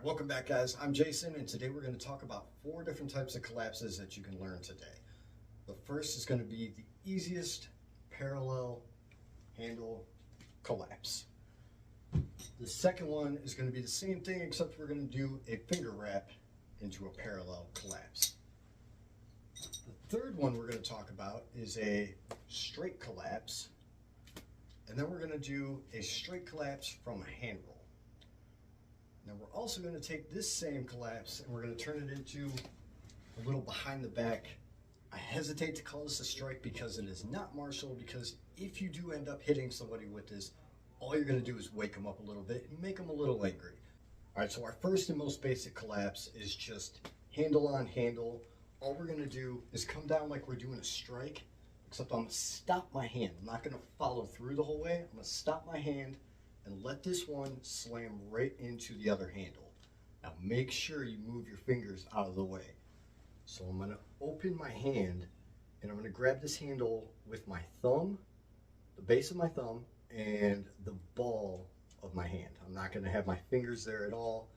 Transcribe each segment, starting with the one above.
right, welcome back guys. I'm Jason and today we're going to talk about 4 different types of collapses that you can learn today. The first is going to be the easiest parallel handle collapse. The second one is going to be the same thing except we're going to do a finger wrap into a parallel collapse. The third one we're going to talk about is a straight collapse, and then we're going to do a straight collapse from a hand roll. Now we're also going to take this same collapse and we're going to turn it into a little behind the back. I hesitate to call this a strike because it is not martial, because if you do end up hitting somebody with this, all you're going to do is wake them up a little bit and make them a little angry. All right, so our first and most basic collapse is just handle on handle. All we're going to do is come down like we're doing a strike, except I'm going to stop my hand. I'm not going to follow through the whole way. I'm going to stop my hand and let this one slam right into the other handle. Now make sure you move your fingers out of the way. So I'm going to open my hand and I'm going to grab this handle with my thumb, the base of my thumb, and the ball of my hand. I'm not going to have my fingers there at all.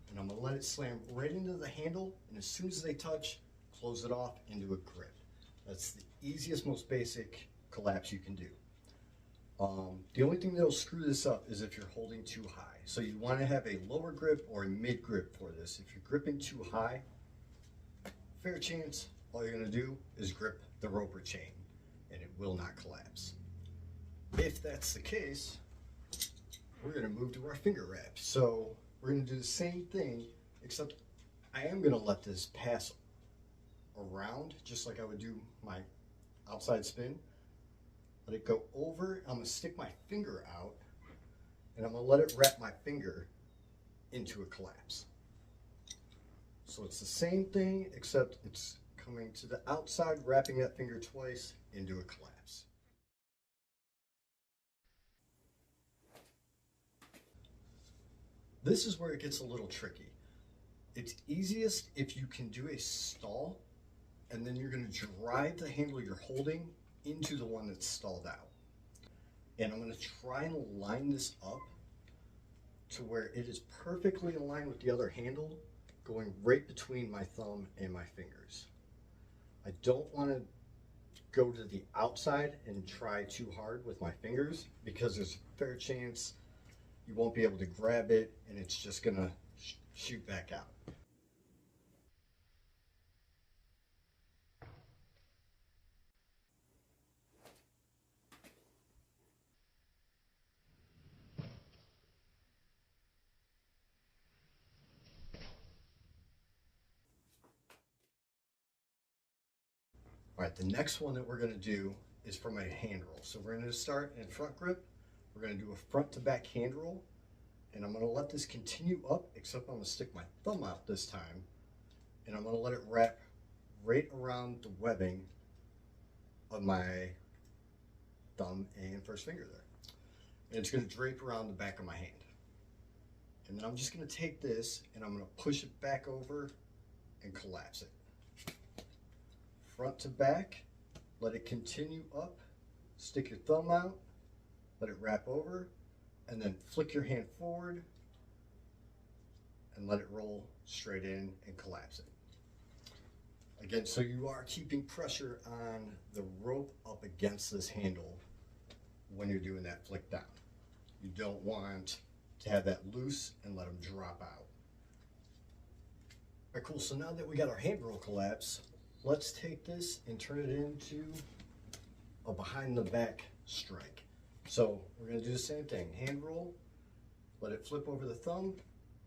And I'm going to let it slam right into the handle, and as soon as they touch, close it off into a grip. That's the easiest, most basic collapse you can do. The only thing that'll screw this up is if you're holding too high. So you want to have a lower grip or a mid grip for this. If you're gripping too high, fair chance all you're going to do is grip the rope or chain and it will not collapse. If that's the case, we're going to move to our finger wrap. So we're going to do the same thing, except I am going to let this pass around just like I would do my outside spin. Let it go over. I'm going to stick my finger out and I'm going to let it wrap my finger into a collapse. So it's the same thing except it's coming to the outside, wrapping that finger twice into a collapse. This is where it gets a little tricky. It's easiest if you can do a stall and then you're going to drive the handle you're holding into the one that's stalled out. And I'm going to try and line this up to where it is perfectly aligned with the other handle, going right between my thumb and my fingers. I don't want to go to the outside and try too hard with my fingers because there's a fair chance you won't be able to grab it and it's just going to shoot back out. All right, the next one that we're going to do is from a hand roll. So we're going to start in front grip. We're going to do a front to back hand roll. And I'm going to let this continue up, except I'm going to stick my thumb out this time. And I'm going to let it wrap right around the webbing of my thumb and first finger there. And it's going to drape around the back of my hand. And then I'm just going to take this and I'm going to push it back over and collapse it. Front to back, let it continue up, stick your thumb out, let it wrap over, and then flick your hand forward and let it roll straight in and collapse it. Again, so you are keeping pressure on the rope up against this handle when you're doing that flick down. You don't want to have that loose and let them drop out. All right, cool, so now that we got our hand roll collapse, let's take this and turn it into a behind the back strike. So we're going to do the same thing. Hand roll, let it flip over the thumb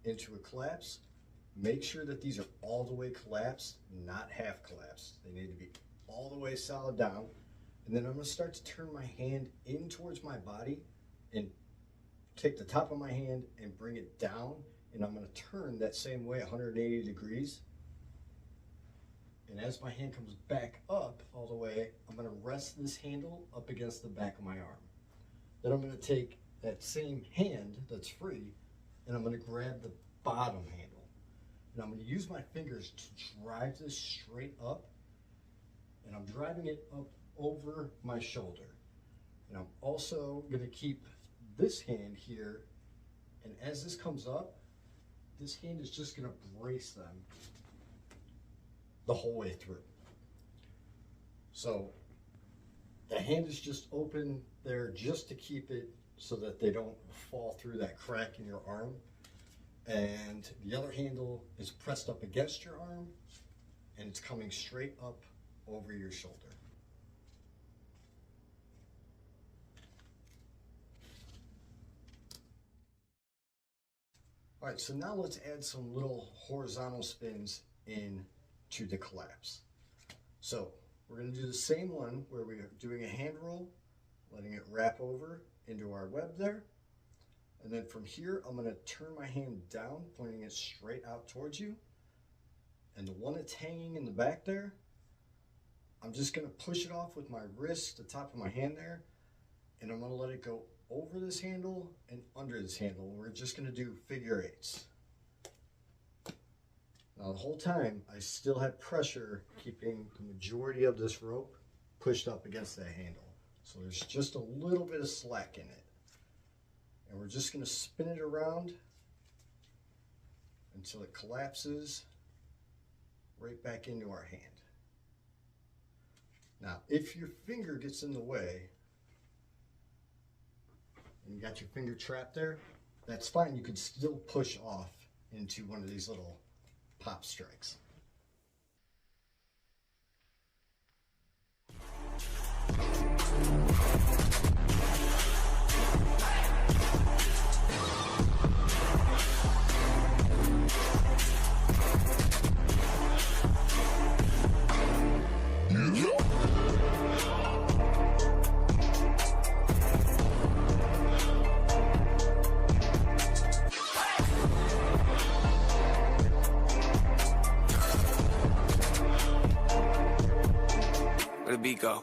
into a collapse. Make sure that these are all the way collapsed, not half collapsed. They need to be all the way solid down. And then I'm going to start to turn my hand in towards my body and take the top of my hand and bring it down. And I'm going to turn that same way 180 degrees. And as my hand comes back up all the way, I'm going to rest this handle up against the back of my arm. Then I'm going to take that same hand that's free and I'm going to grab the bottom handle. And I'm going to use my fingers to drive this straight up. And I'm driving it up over my shoulder. And I'm also going to keep this hand here. And as this comes up, this hand is just going to brace them the whole way through. So the hand is just open there just to keep it so that they don't fall through that crack in your arm. And the other handle is pressed up against your arm and it's coming straight up over your shoulder. All right, so now let's add some little horizontal spins in to the collapse. So we're going to do the same one where we're doing a hand roll, letting it wrap over into our web there. And then from here, I'm going to turn my hand down, pointing it straight out towards you. And the one that's hanging in the back there, I'm just going to push it off with my wrist, the top of my hand there, and I'm going to let it go over this handle and under this handle. We're just going to do figure eights. Now the whole time I still have pressure keeping the majority of this rope pushed up against that handle. So there's just a little bit of slack in it. And we're just going to spin it around until it collapses right back into our hand. Now if your finger gets in the way, and you got your finger trapped there, that's fine. You can still push off into one of these little pop strikes. Where the beat go?